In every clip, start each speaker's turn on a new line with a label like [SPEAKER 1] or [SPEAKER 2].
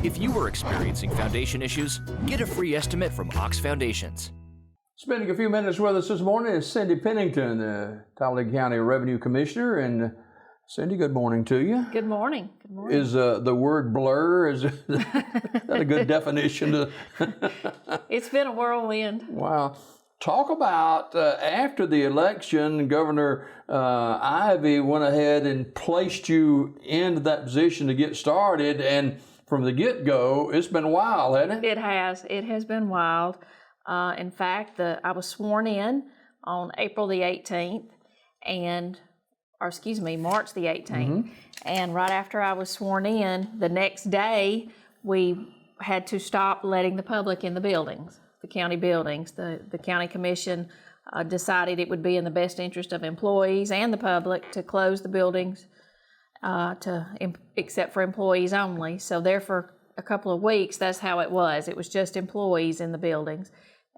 [SPEAKER 1] If you are experiencing foundation issues, get a free estimate from Ox Foundations.
[SPEAKER 2] Spending a few minutes with us this morning is Cindy Pennington, the Talladega County Revenue Commissioner. And Cindy, good morning to you.
[SPEAKER 3] Good morning. Good morning.
[SPEAKER 2] Is the word blur, is that a good definition?
[SPEAKER 3] It's been a whirlwind.
[SPEAKER 2] Wow. Talk about after the election, Governor Ivey went ahead and placed you into that position to get started. And from the get-go, it's been wild, hasn't it?
[SPEAKER 3] It has. It has been wild. In fact, I was sworn in on April the 18th, March the 18th. Mm-hmm. And right after I was sworn in, the next day, we had to stop letting the public in the buildings, the county buildings. The county commission decided it would be in the best interest of employees and the public to close the buildings except for employees only. So there for a couple of weeks, that's how it was. It was just employees in the buildings.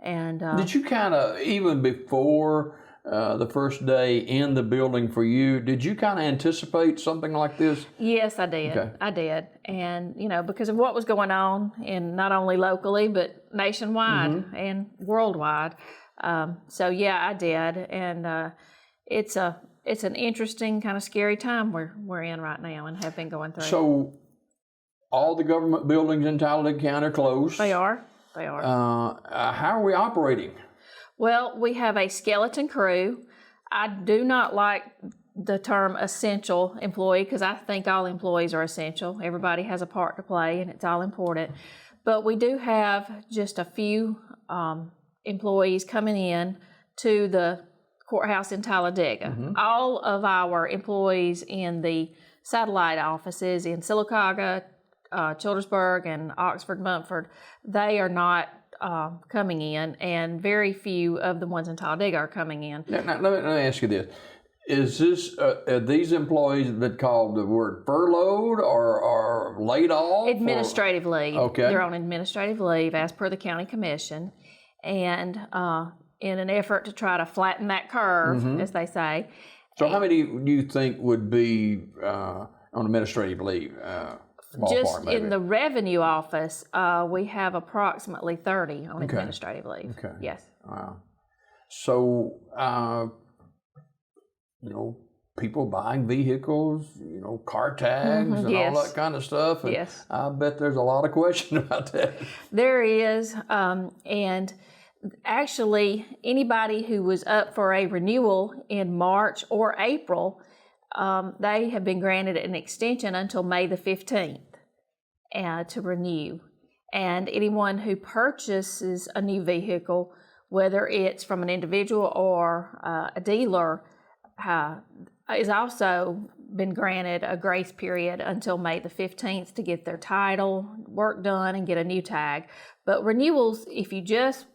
[SPEAKER 3] And
[SPEAKER 2] did you kind of, even before the first day in the building for you, did you kind of anticipate something like this?
[SPEAKER 3] Yes, I did. Okay. I did. And, because of what was going on, in not only locally, but nationwide mm-hmm. and worldwide. So, yeah, I did. And it's an interesting, kind of scary time we're in right now and have been going through.
[SPEAKER 2] So all the government buildings in Talladega County are closed?
[SPEAKER 3] They are.
[SPEAKER 2] How are we operating?
[SPEAKER 3] Well, we have a skeleton crew. I do not like the term essential employee because I think all employees are essential. Everybody has a part to play and it's all important. But we do have just a few employees coming in to the courthouse in Talladega. Mm-hmm. All of our employees in the satellite offices in Sylacauga, Childersburg, and Oxford, Mumford, they are not coming in, and very few of the ones in Talladega are coming in.
[SPEAKER 2] Now, let me ask you this. Is this, are these employees that called the word furloughed or laid off?
[SPEAKER 3] Administrative leave.
[SPEAKER 2] Okay.
[SPEAKER 3] They're on administrative leave as per the county commission. And in an effort to try to flatten that curve, mm-hmm. as they say.
[SPEAKER 2] So how many do you think would be on administrative leave?
[SPEAKER 3] Just maybe. In the revenue office, we have approximately 30 on administrative leave.
[SPEAKER 2] Okay.
[SPEAKER 3] Yes.
[SPEAKER 2] Wow. So, people buying vehicles, car tags mm-hmm. and
[SPEAKER 3] yes.
[SPEAKER 2] all that kind of stuff. And
[SPEAKER 3] yes.
[SPEAKER 2] I bet there's a lot of question about that.
[SPEAKER 3] There is. And actually, anybody who was up for a renewal in March or April, they have been granted an extension until May the 15th to renew. And anyone who purchases a new vehicle, whether it's from an individual or a dealer, is also been granted a grace period until May the 15th to get their title work done and get a new tag. But renewals, if you just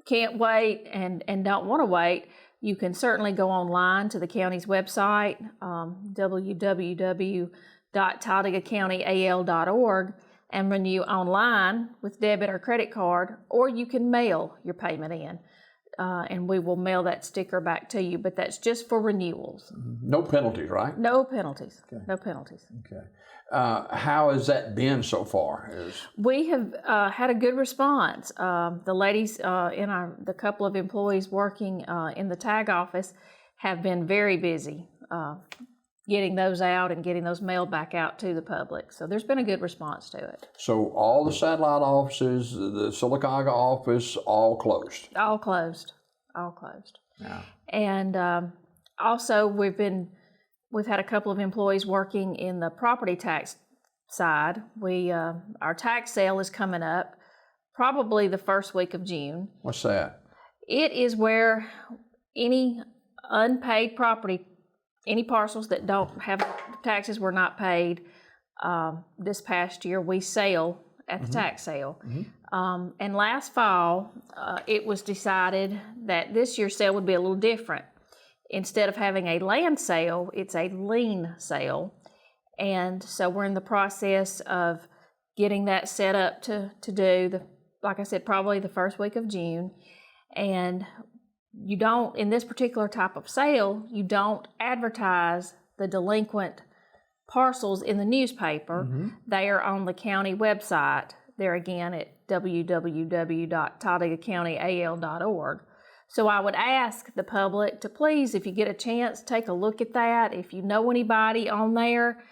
[SPEAKER 3] can't wait and don't want to wait, you can certainly go online to the county's website, www.talladegacountyaL.org, and renew online with debit or credit card, or you can mail your payment in, and we will mail that sticker back to you, but that's just for renewals.
[SPEAKER 2] No penalties, right?
[SPEAKER 3] No penalties. Okay. No penalties.
[SPEAKER 2] Okay. How has that been so far?
[SPEAKER 3] We have had a good response. The ladies the couple of employees working in the tag office have been very busy getting those out and getting those mailed back out to the public. So there's been a good response to it.
[SPEAKER 2] So all the satellite offices, the Sylacauga office, all closed?
[SPEAKER 3] All closed.
[SPEAKER 2] Yeah.
[SPEAKER 3] And also we've had a couple of employees working in the property tax side. Our tax sale is coming up probably the first week of June.
[SPEAKER 2] What's that?
[SPEAKER 3] It is where any unpaid property, any parcels that don't have taxes were not paid this past year, we sell at the mm-hmm. tax sale. Mm-hmm. And last fall, it was decided that this year's sale would be a little different. Instead of having a land sale, it's a lien sale. And so we're in the process of getting that set up to do, like I said, probably the first week of June. And you don't, in this particular type of sale, you don't advertise the delinquent parcels in the newspaper. They are on the county website. They're again at www.TalladagaCountyAL.org. So I would ask the public to please, if you get a chance, take a look at that. If you know anybody on there,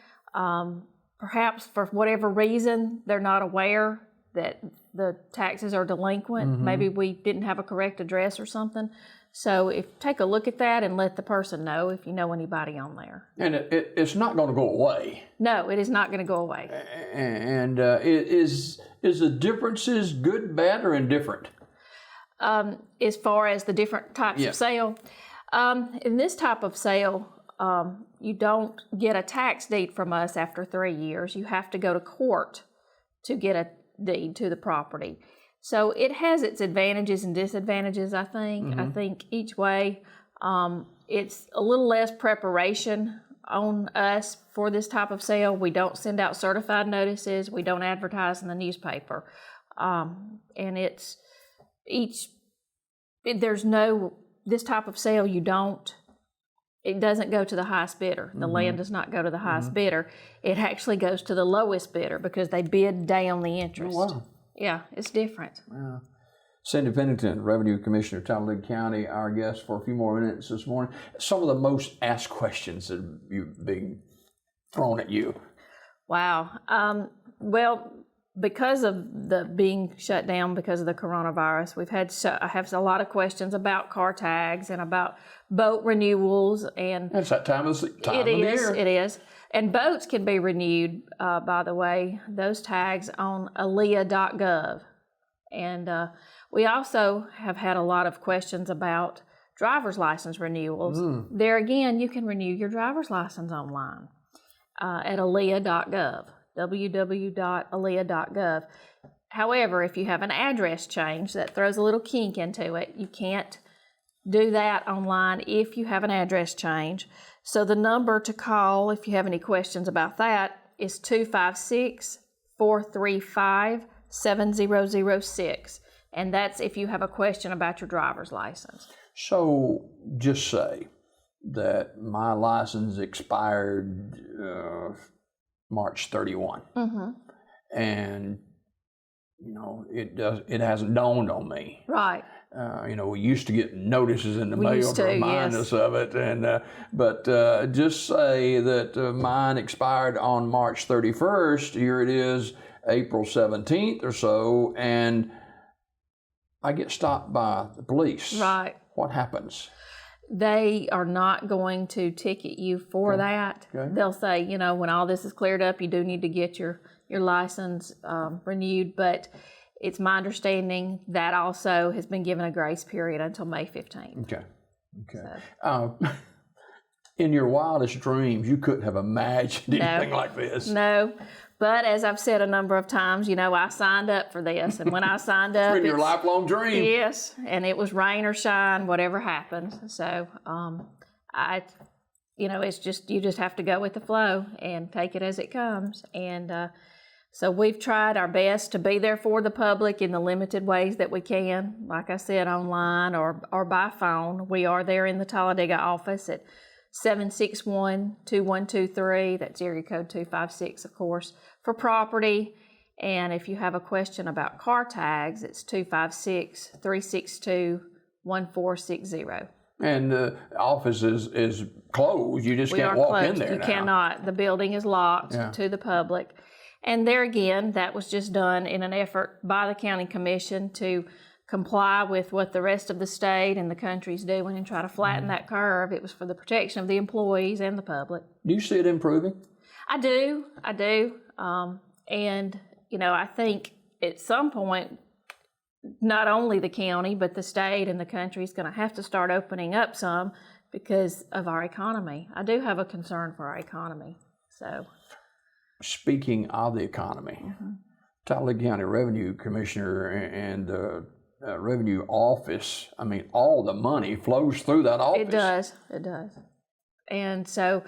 [SPEAKER 3] perhaps for whatever reason they're not aware that the taxes are delinquent, maybe we didn't have a correct address or something. So take a look at that and let the person know if you know anybody on there.
[SPEAKER 2] And it's not going to go away.
[SPEAKER 3] No, it is not going to go away.
[SPEAKER 2] And is the differences good, bad, or indifferent?
[SPEAKER 3] As far as the different types of sale, in this type of sale, you don't get a tax deed from us after 3 years. You have to go to court to get a deed to the property. So it has its advantages and disadvantages, I think. I think each way, it's a little less preparation on us for this type of sale. We don't send out certified notices. We don't advertise in the newspaper. And it's this type of sale, it doesn't go to the highest bidder. The land does not go to the highest bidder. It actually goes to the lowest bidder because they bid down the interest.
[SPEAKER 2] Oh, wow.
[SPEAKER 3] Yeah, it's different.
[SPEAKER 2] Wow. Cindy Pennington, Revenue Commissioner, Talladega County, our guest for a few more minutes this morning. Some of the most asked questions that have been thrown at you.
[SPEAKER 3] Wow. Well, because of the being shut down because of the coronavirus, I have a lot of questions about car tags and about boat renewals. And
[SPEAKER 2] it's that time of the year.
[SPEAKER 3] It is. And boats can be renewed, by the way, those tags on alea.gov. And we also have had a lot of questions about driver's license renewals. There again, you can renew your driver's license online at alea.gov, www.alea.gov. However, if you have an address change, that throws a little kink into it. You can't do that online if you have an address change. So the number to call if you have any questions about that is 256-435-7006. And that's if you have a question about your driver's license.
[SPEAKER 2] So just say that my license expired March 31. And, it hasn't dawned on me.
[SPEAKER 3] Right.
[SPEAKER 2] We used to get notices in the mail to remind us of it, but just say that mine expired on March 31st. Here it is, April 17th or so, and I get stopped by the police.
[SPEAKER 3] Right.
[SPEAKER 2] What happens?
[SPEAKER 3] They are not going to ticket you for that. Okay. They'll say, when all this is cleared up, you do need to get your license renewed, but it's my understanding that also has been given a grace period until May 15th.
[SPEAKER 2] Okay. So. In your wildest dreams, you couldn't have imagined anything like this.
[SPEAKER 3] No. But as I've said a number of times, I signed up for this. And when I signed up...
[SPEAKER 2] It's been your lifelong dream.
[SPEAKER 3] Yes. And it was rain or shine, whatever happens. So, it's just, you just have to go with the flow and take it as it comes. And so we've tried our best to be there for the public in the limited ways that we can. Like I said, online or by phone. We are there in the Talladega office at 761-2123. That's area code 256, of course, for property. And if you have a question about car tags, it's 256-362-1460.
[SPEAKER 2] And the office is closed. You just can't walk in there now.
[SPEAKER 3] You cannot. The building is locked to the public. And there again, that was just done in an effort by the county commission to comply with what the rest of the state and the country's doing and try to flatten that curve. It was for the protection of the employees and the public.
[SPEAKER 2] Do you see it improving?
[SPEAKER 3] I do. And, I think at some point, not only the county, but the state and the country is going to have to start opening up some because of our economy. I do have a concern for our economy. So,
[SPEAKER 2] speaking of the economy, Talladega County Revenue Commissioner and the Revenue Office, all the money flows through that office.
[SPEAKER 3] It does. And so,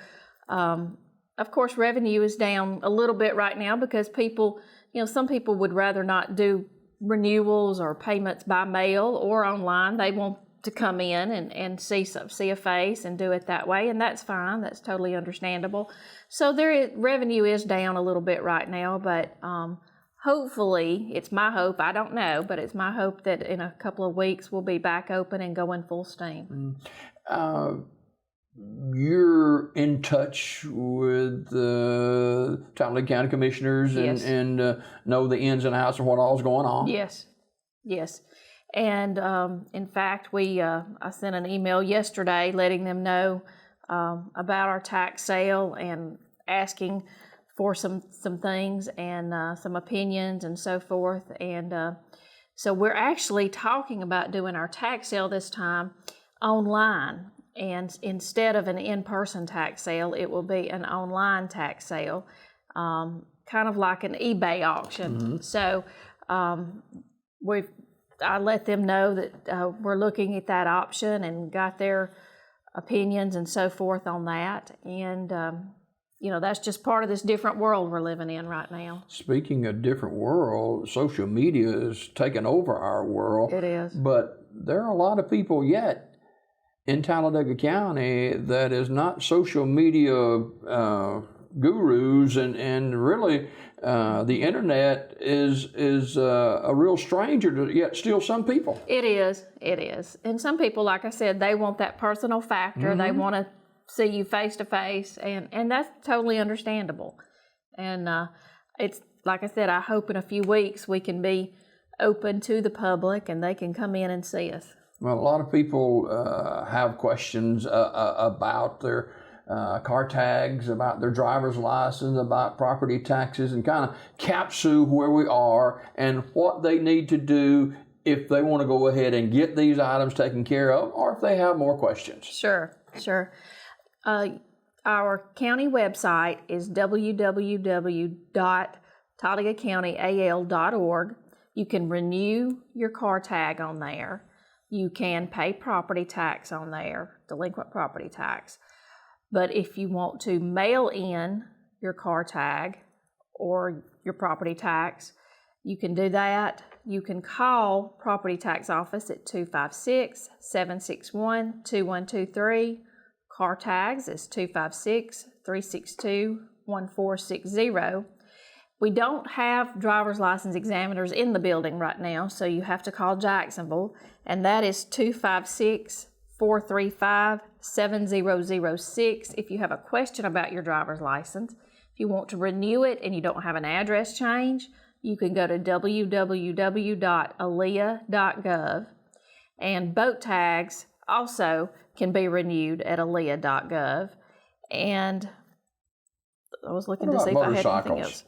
[SPEAKER 3] of course, revenue is down a little bit right now because people, some people would rather not do renewals or payments by mail or online. They want to come in and see a face and do it that way, and that's fine. That's totally understandable. So revenue is down a little bit right now, but hopefully, it's my hope, I don't know, but it's my hope that in a couple of weeks we'll be back open and going full steam.
[SPEAKER 2] You're in touch with the Talladega County Commissioners
[SPEAKER 3] Yes.
[SPEAKER 2] and know the ins and outs of what all's going on?
[SPEAKER 3] Yes. And in fact, I sent an email yesterday letting them know about our tax sale and asking for some things and some opinions and so forth. And so we're actually talking about doing our tax sale this time online. And instead of an in-person tax sale, it will be an online tax sale, kind of like an eBay auction. Mm-hmm. So I let them know that we're looking at that option and got their opinions and so forth on that. And, that's just part of this different world we're living in right now.
[SPEAKER 2] Speaking of different world, social media is taking over our world.
[SPEAKER 3] It is.
[SPEAKER 2] But there are a lot of people yet in Talladega County that is not social media gurus, and really the internet is a real stranger to yet still some people.
[SPEAKER 3] It is. And some people, like I said, they want that personal factor. Mm-hmm. They want to see you face to face, and that's totally understandable. And it's like I said, I hope in a few weeks we can be open to the public and they can come in and see us.
[SPEAKER 2] Well, a lot of people have questions about their car tags, about their driver's license, about property taxes, and kind of capsule where we are and what they need to do if they want to go ahead and get these items taken care of, or if they have more questions.
[SPEAKER 3] Sure. Our county website is www.talladegacountyaL.org. You can renew your car tag on there. You can pay property tax on there, delinquent property tax. But if you want to mail in your car tag or your property tax, you can do that. You can call Property Tax Office at 256-761-2123. Car tags is 256-362-1460. We don't have driver's license examiners in the building right now, so you have to call Jacksonville, and that is 256-435-7006 if you have a question about your driver's license. If you want to renew it and you don't have an address change, you can go to www.aaliyah.gov, and boat tags also can be renewed at aaliyah.gov. And I was looking to see if I had anything else.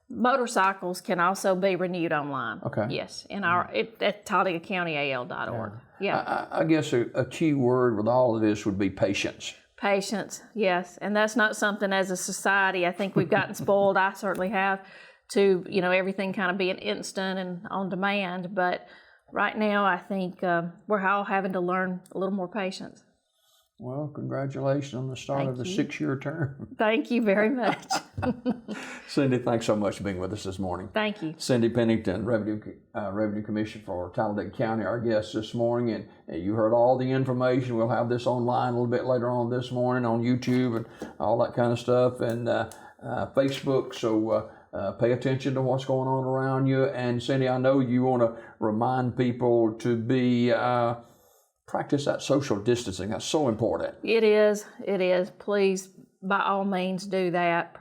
[SPEAKER 3] Motorcycles can also be renewed online.
[SPEAKER 2] Okay.
[SPEAKER 3] Yes, at TalladagaCountyAL.org. Yeah.
[SPEAKER 2] I guess a key word with all of this would be patience.
[SPEAKER 3] Patience, yes. And that's not something as a society I think we've gotten spoiled. I certainly have, to everything kind of being instant and on demand. But right now I think we're all having to learn a little more patience.
[SPEAKER 2] Well, congratulations on the start of the 6-year term.
[SPEAKER 3] Thank you very much.
[SPEAKER 2] Cindy, thanks so much for being with us this morning.
[SPEAKER 3] Thank you.
[SPEAKER 2] Cindy Pennington, Revenue Commissioner for Talladega County, our guest this morning. And you heard all the information. We'll have this online a little bit later on this morning on YouTube and all that kind of stuff, and Facebook. So pay attention to what's going on around you. And Cindy, I know you want to remind people to be practice that social distancing. That's so important.
[SPEAKER 3] It is. Please, by all means, do that.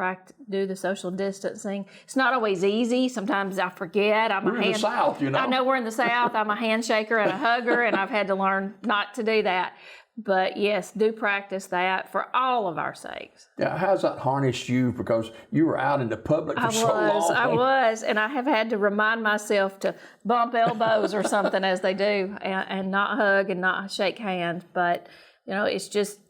[SPEAKER 3] Do the social distancing. It's not always easy. Sometimes I forget.
[SPEAKER 2] We're in the South,
[SPEAKER 3] I know we're in the South. I'm a handshaker and a hugger, and I've had to learn not to do that. But yes, do practice that for all of our sakes.
[SPEAKER 2] Yeah, how's that harnessed you? Because you were out in the public for so long.
[SPEAKER 3] I was, and I have had to remind myself to bump elbows or something as they do, and not hug and not shake hands. But it's just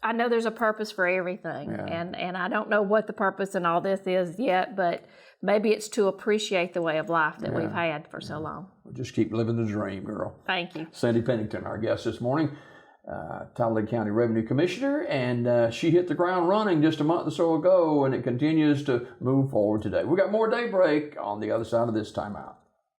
[SPEAKER 3] I know there's a purpose for everything, and I don't know what the purpose in all this is yet, but maybe it's to appreciate the way of life that we've had for so long.
[SPEAKER 2] We'll just keep living the dream, girl.
[SPEAKER 3] Thank you.
[SPEAKER 2] Cindy Pennington, our guest this morning, Talladega County Revenue Commissioner, and she hit the ground running just a month or so ago, and it continues to move forward today. We got more Daybreak on the other side of this timeout.